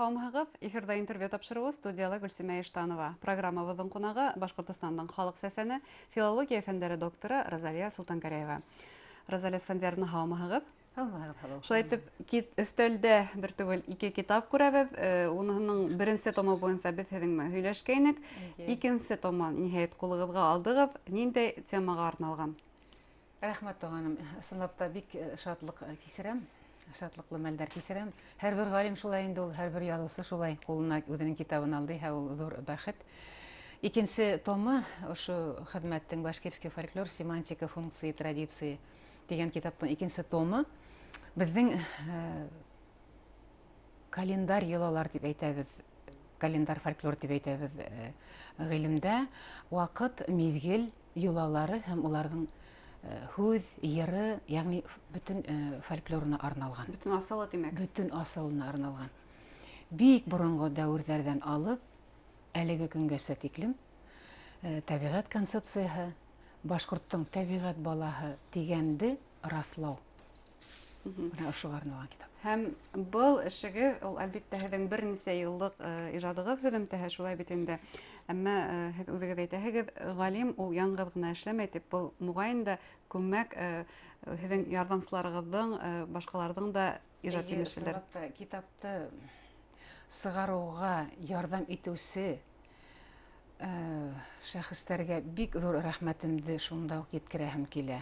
Саламатсызбы, эфирда интервью тапшыруы студиялы Гүлсемә Иштанова. Программабыздың қонағы Башкортостандың халық сәсәне филология фәндәре докторы Розалия Султанкареева. Розалия фәндәрен халамагыз. Шулай итеп, өстәлдә бер түгел ике китап күрәбез. Уның беренче томы буенча без һеҙҙең һөйләшкәйнек. Икенче томы ниһәят ҡулығыҙға алдығыҙ. Ниндәй темаға арналған? Рәхмәт туғаным. Ысынлап та бик шатлык кисерәм. Шатлыклы мәлдәр кисерәм. Һәрбер галим шулай инде ул, һәрбер язучы шулай кулына үҙенең китабын алды, һәм ул зур бәхет. Икенче томы ошо хеҙмәттең башкирский фольклор, семантика, функции, традиции дигән китаптың икенче томы. Безнең календар йолалар дип әйтәбез, календар фольклор дип әйтәбез ғилемдә вакыт, миҙгел йолалары һәм уларҙың һүҙ, йыры, ягъни бөтөн фольклорына арналған. Бөтөн асылы тимәк. Бөтөн асылына арналған. Бик боронғо дәүерҙәрҙән алып, әлеге көнгәсә тиклем тәбиғәт концепцияһы, башҡорттың тәбиғәт балаһы дигәнде раҫлау. Бына ошоға арналған китап. Һәм был эшегеҙ, ул әлбиттә һеҙҙең бер нисә йыллык ижадығыҙ һөҙөмтәһе шулай бит инде. Әммә һеҙ үҙегеҙ әйтәһегеҙ, ғалим ул яңғыҙ ғына эшләмәй, тип был муғайын да күмәк һеҙҙең ярҙамсыларығыҙҙың, башҡаларҙың да ижад еңешләре. Китапты сығарыуға ярҙам итеүсе шәхестәргә бик ҙур рәхмәтемде шунда уҡ еткерәһем килә.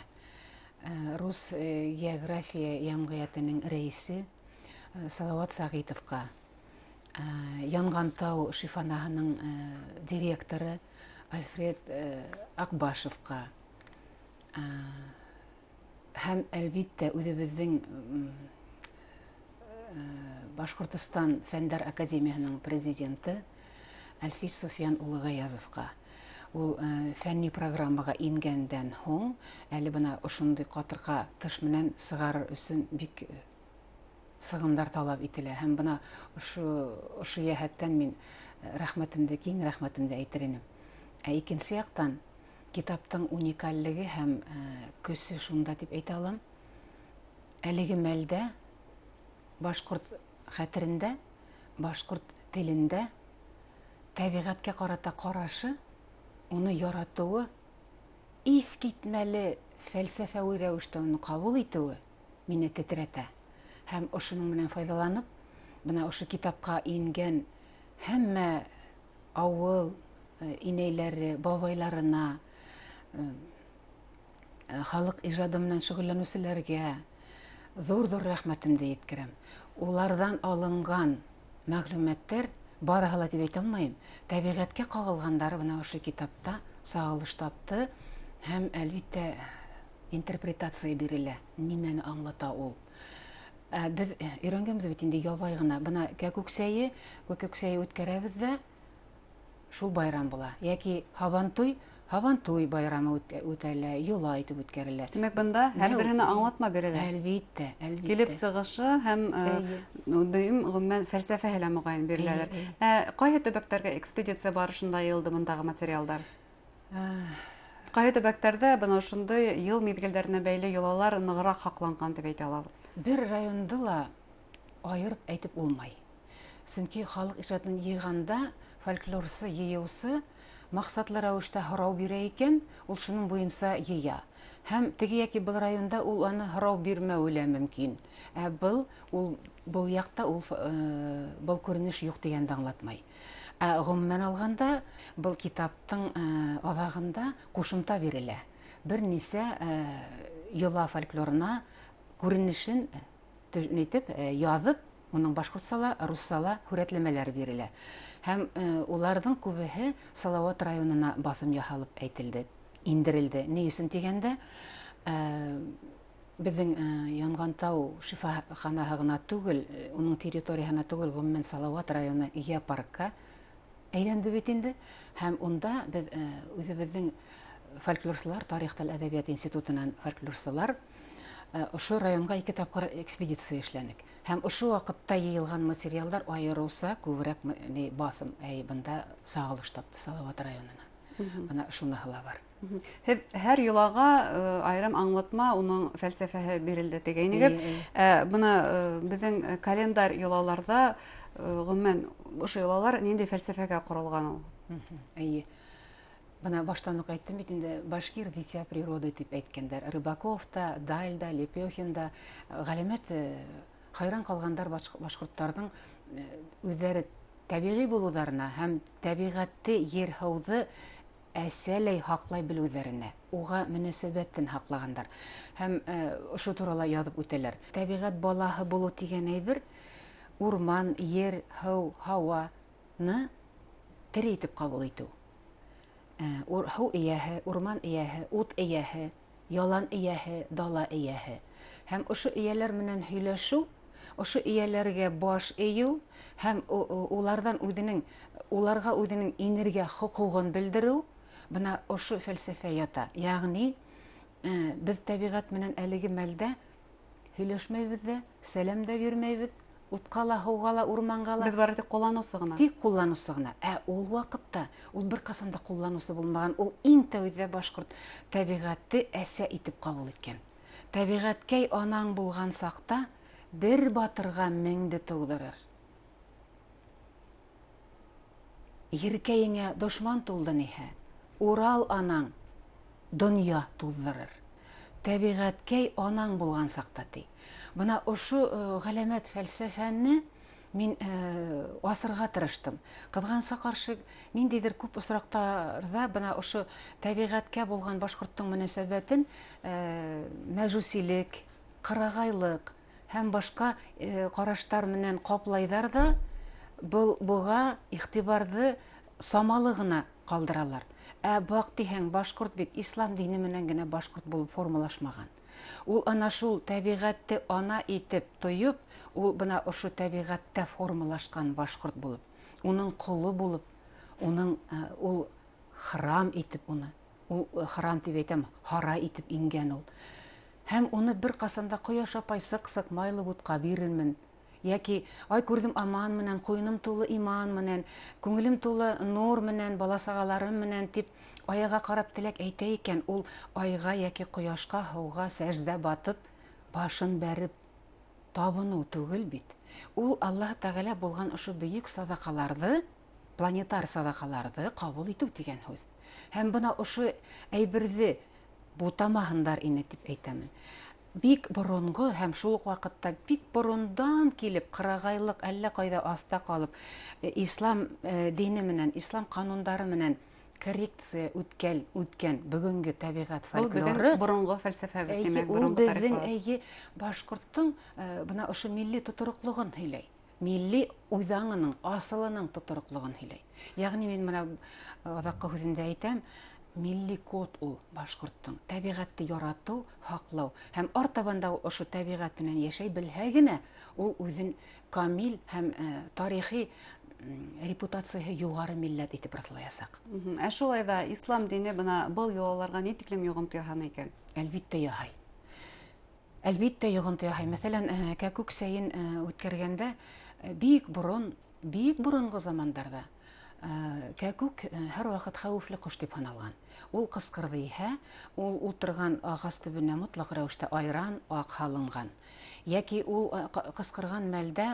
Рус география йәмғиәтенең рәйесе Салауат Сағитовҡа, Янғантау шифанаһының директоры Альфред Аҡбашевҡа һәм әлбиттә үҙебеҙҙең Башҡортостан Фәндәр академияһының президенты Әлфис Суфиян улы Ғаязовҡа. Ул фәнни программаға ингәндән һуң, әле бына ошондай ҡатырға тыш менән сығарыр өсөн бик сығымдар талап ителә. Һәм бына ошо йәһәттән мин рәхмәтемде, киң рәхмәтемде әйтер инем. Икенсе яҡтан, китаптың уникаллығы һәм көсө шунда дип әйтә алам. Әлеге мәлдә башҡорт хәтерендә, башҡорт телендә тәбиғәткә ҡарата ҡарашы, уны яратыуы, иҫ китмәле фәлсәфәүи рәүештә уны ҡабул итеүе мине тетрәтә. Һәм ошоноң менән файҙаланып, бына ошо китапҡа ингән һәммә ауыл инәйләре, бабайларына, халыҡ ижады менән шөғөлләнеүселәргә ҙур-ҙур рәхмәтемде еткерәм. Уларҙан алынған мәғлүмәттәр барыһы ла дип әйтә алмайым. Тәбиғәткә ҡағылғандары бына ошо китапта сағылыш тапты һәм әлбиттә интерпретация бирелә. Нимәне аңлата ул? Беҙ өйрәнгәнбеҙ бит инде ябай ғына. Бына кәкүксәйе үткәрәбеҙ ҙә шул байрам була. Йәки һабантуй байрамы үтәлә, йола итеп үткәрелә. Демәк, бында һәр береһенә аңлатма бирелә. Әлбиттә. Килеп сығышы һәм дөйөм ғөммән фәлсәфәһе лә мөғайын биреләләр. Ҡайһы төбәктәргә экспедиция барышында йыйылды бындағы материалдар? Ҡайһы төбәктәрҙә бына ошондай йыл миҙгелдәренә бәйле йолалар нығыраҡ һаҡланған дип әйтә алабыҙ? Бер районды ла айырып әйтеп булмай. Сөнки халыҡ ижадын йыйғанда фольклорсы, йыйыусы маҡсатлы рәүештә һорау бирә икән, ул шуның буйынса йыя. Һәм теге яки был районда ул аны һорау бирмәүе лә мөмкин. Был яҡта был күренеш юҡ дигәнде аңлатмай. Ғөмүмән алғанда, был китаптың аҙағында ҡушымта бирелә. Бер нисә йола фольклорына күренешен яҙып, уның башҡортсала, руссала һүрәтләмәләр бирелә. Һәм уларҙың күбеһе Салауат районына баҫым яһалып әйтелде, индерелде. Ни өсөн тигәндә, беҙҙең Янғантау шифаханаһы ғына түгел, уның территорияһына түгел, ғөмүмән Салауат районы геопаркка әйләнде бит инде. Һәм унда беҙ үҙебеҙҙең фольклорсылар, Тарихтал әҙәбиәт институтынан фольклорсылар ошо районға 2 тапҡыр экспедиция эшләнек. Һәм ошо ваҡытта йыйылған материалдар айырыуса күберәк баҫым бында сағылыш тапты Салауат районына. Бына шуныһы ла бар. Һеҙ һәр йолага айрым аңлатма, уның фәлсәфәһе бирелде дигәйнегеҙ. Бына беҙҙең календарь йолаларҙа ғөмүмән ошо йолалар ниндәй фәлсәфәгә ҡоролған ул? Эйе. Бына баштан уҡ әйттем бит инде, башкир дитя природы тип әйткәндәр. Рыбаков та, Даль да, Лепехин да, ғәләмәт хайран ҡалғандар башҡорттарҙың үҙҙәре тәбиғи булыуҙарына һәм тәбиғәтте, ер-һыуҙы әсәләй һаҡлай белеүҙәренә, уға мөнәсәбәтен һаҡлағандар. Һәм ошо турала яҙып үтәләр. Тәбиғәт балаһы булыу тигән әйбер, урман, ер, һыу, һауаны тере итеп ҡабул итеү. Һыу эйәһе, урман эйәһе, ут эйәһе, ялан эйәһе, дала эйәһе. Һәм ошо эйәләр менән һөйләшеү, ошо эйәләргә баш эйеү һәм уларға үҙенең инергә хоҡуғын белдереү, бына ошо фәлсәфә ята. Яғни, беҙ тәбиғәт менән әлеге мәлдә һөйләшмәйбеҙ ҙә, сәләм дә бирмәйбеҙ, утҡа ла, һыуға ла, урманға ла. Беҙ бары тик ҡулланыусы ғына. Тик ҡулланыусы ғына. Ул ваҡытта, ул бер ҡасан да ҡулланыусы булмаған. Ул иң тәүҙә башҡорт тәбиғәтте әсә итеп ҡабул иткән. Тәбиғәткәй анаң булған саҡта бер батырға меңде тыуҙырыр. Еркәйеңә дошман тулды ниһә, урал анаң донъя туҙҙырыр. Тәбиғәткәй анаң булған саҡта ти. Бына ошо ғәләмәт фәлсәфәне мин асырға тырыштым. Ҡыҙғанса ҡаршы ниндәйҙер күп осраҡтарҙа бына ошо тәбиғәткә булған башҡорттоң мөнәсәбәтен мәжүсилек, ҡырағайлык һәм башҡа ҡараштар менән ҡаплайҙар ҙа буға иғтибарҙы самалы ғына ҡалдыралар. Баҡ тиһәң, башҡорт бит ислам дине менән генә башҡорт булып формалашмаған. Ул ана шул тәбиғәтте ана итеп тойоп, ул бына ошо тәбиғәттә формалашҡан башҡорт булып, уның ҡоло булып, ул храм итеп уны, ул храм тип әйтәм, һарай итеп ингән ул. Һәм уны бер ҡасанда ҡояш апай сыҡ-сыҡ майлы бутҡа бирермен, йәки ай күрҙем аман менән, ҡуйыным тулы иман менән, күңелем тулы нур менән, баласағаларым менән тип аяға ҡарап теләк әйтә икән, ул айға йәки ҡояшҡа, һыуға сәждә батып, башын бәреп табыныу түгел бит. Ул Аллаһ Тәғәлә булған ошо бөйөк саҙаҡаларҙы, планетар саҙаҡаларҙы ҡабул итеү тигән һүҙ. Һәм бына ошо әйберҙе бутамаһындар ине тип әйтәмен. Бик боронғо һәм шул уҡ ваҡытта бик борондан килеп, ҡырағайлыҡ әллә ҡайҙа аҫта ҡалып, ислам дине менән, ислам ҡанундары менән коррекция үткән бөгөнгө тәбиғәт фольклоры. Ул беҙҙең боронғо фәлсәфәбеҙ, тимәк, ул беҙҙең башҡорттоң бына ошо милли тотороҡлоғон һөйләй. Милли үҙаңының, асылының тотороҡлоғон һөйләй. Яғни мин бына аҙаҡҡы һүҙендә әйтәм, милли код ул башҡорттоң. Тәбиғәтте яратыу, һаҡлау. Һәм артабанда ошо тәбиғәт менән йәшәй белһә генә, ул үҙен камил һәм тарихи репутацияһы юғары милләт итеп раҫлаясаҡ. Шулай ҙа ислам дине бына был йолаларға ни тиклем йоғонто яһаны икән? Әлбиттә яһай. Әлбиттә йоғонто яһай. Мәҫәлән, кәкүк сәйен үткәргәндә бик боронғо замандарҙа кәкүк һәр ваҡыт хәүефле ҡош дип һаналған. Ул ҡысҡырҙы иһә, ул ултырған ағас төбөнә мотлаҡ рәүештә айран аҡ һалынған. Йәки ул ҡысҡырған мәлдә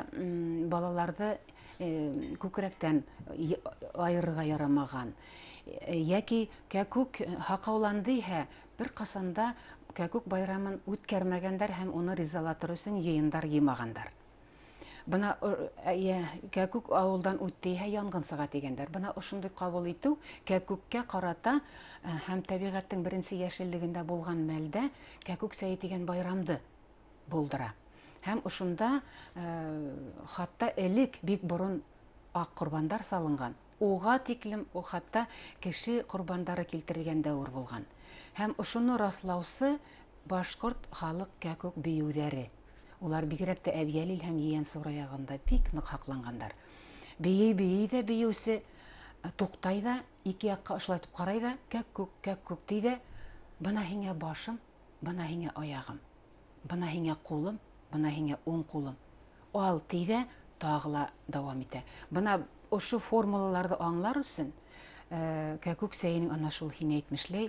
балаларҙы күкрәктән айырырға ярамаған. Йәки кәкүк һаҡауланды иһә, бер ҡасанда кәкүк байрамын үткәрмәгәндәр һәм уны ризалатыр өсөн йыйындар йыймағандар. Бына кәкүк ауылдан үтте иһә янғын сыға тигәндәр. Бына ошондай ҡабул итеү кәкүккә ҡарата һәм тәбиғәттең беренсе йәшеллегендә булған мәлдә кәкүк сәйе тигән байрамды булдыра. Һәм ошонда хатта элек бик борон аҡ ҡорбандар салынған. Уға тиклем хатта кеше ҡорбандары килтерелгән дәүер булған. Һәм ошоно раҫлаусы башҡорт халыҡ кәкүк бейеүҙәре. Улар бигерәк тә Әбйәлил һәм Ейән Сураяғында бик ныҡ һаҡланғандар. Бейей ҙә бейеүсе, туҡтай ҙа, ике яҡҡа ошолайтып ҡарай ҙа, кәк-күк ти ҙә, бына һиңә башым, бына һиңә аяғым, бына һиңә ҡулым, бына һиңә уң ҡулым. Ал ти ҙә, тағы ла дауам итә. Бына ошо формулаларҙы аңлар өсөн, кәкүк сәйенең ана шул һин әйтмешләй,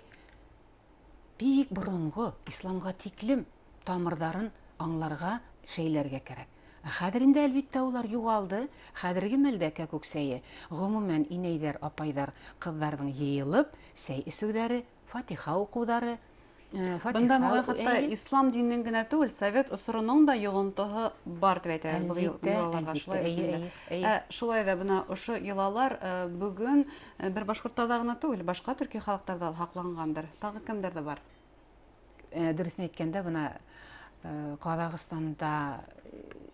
бик борынгы исламга тиклем тамырдарын аңларга, шәйләргә кирәк. Хәзер инде әлбиттә улар югалды. Хәзерге мәлдә көксәе гомумән инәйдәр, апайдар, кызларның йыелып, сәй исүдәре, Фатиха укудары, Бында моңа хатта ислам диненең генә түгел, совет осырының да йогынтыһы бар дип әйтәләр бу йолаларга шулай. Шулай да бына ошо йолалар бүген бер Башкортстанда гына түгел, башка төрки халыкларда һаклангандыр. Тагы кемдәрдә бар? Дөресен әйткәндә, бына Казакъстанда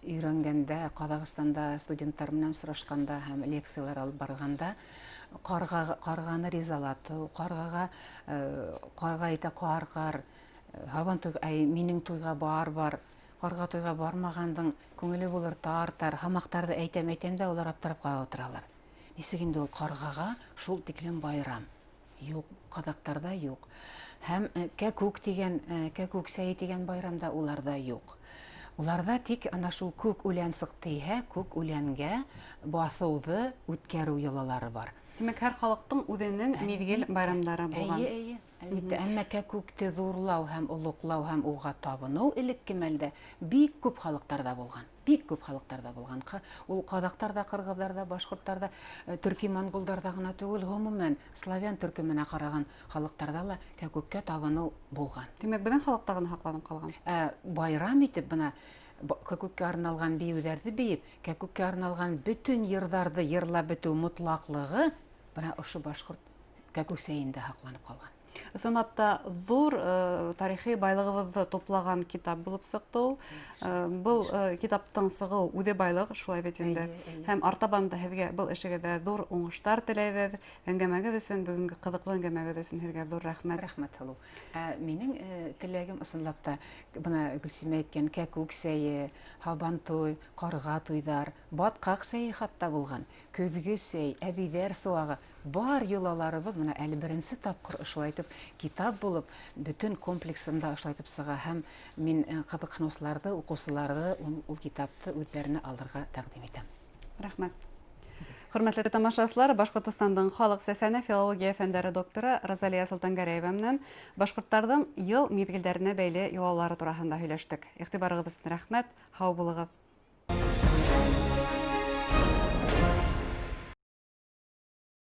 өйрәнгәндә, Казакъстанда студентлар белән сорашканда һәм лекциялар алып барганда, карганы ризалату, карга әйтә каргар, һаван туй, минең туйга бар, карга туйга бармагандың күңеле булыр тартар, хамактарды әйтәм дә улар аптырап карап торалар. Нисек инде ул каргага шул тиклем байрам? Юк, казактарда юк. Һәм кәкүк сәй дигән байрамда уларда юк. Уларда тик ана шул күк үлән сыктыйһә, күк үләнгә басуды үткәрү йолалары бар. Димәк, һәр халыктың үзенең мизгел байрамнары булган. Әлбиттә, әмма кәкүкте зурлау һәм улуклау һәм уга табыну элекке мәлдә бик күп халыктарда булган. Ул казактарда, кыргызларда, башкортларда, төрки монголларда гына түгел, гомумән славян төркеменә караган халыктарда ла кәкүккә табыну булган. Димәк, безнең халыкта гына һакланып калган. Байрам итеп бына кәкүккә арналган биюләрне биеп, кәкүккә арналган бүтән йырларны йырлап бетү мутлаклыгы бына ошо башкорт кәкүк сәйендә һакланып калган. Сынапта зур тарихи байлыгыбызды топлаган китап булып сыкты ул. Был китаптың сыгы үзе байлык, шулай бит инде. Һәм артабанда һезгә был эшегездә зур уңышлар теләйбез. Әңгәмәгез өчен, бүгенге кызыклы әңгәмәгез өчен һезгә зур рәхмәт. Рәхмәт һылу. Минең теләгем ысынлап та бына Гөлсимә әйткән кәкүк сәе, һабан туй, карга туйдар, баткак сәе хатта булган. Көзгө сәй, әбидәр суагы бар йолаларыбыз менә әле беренче тапкыр ошылайтып китап булып, бүтән комплексында ошылайтып сыга һәм мин кызыксынучыларны, укучыларны ул китапты үзләренә алырга тәкъдим итәм. Рәхмәт. Хөрмәтле тамашачылар, Башкортстандың халык сәсәне филология фәннәре докторы Розалия Солтангарева белән башкортларның ел мизгелләренә бәйле йолалары турында һөйләштек. Игътибарыгыз өчен рәхмәт. Һау булыгыз.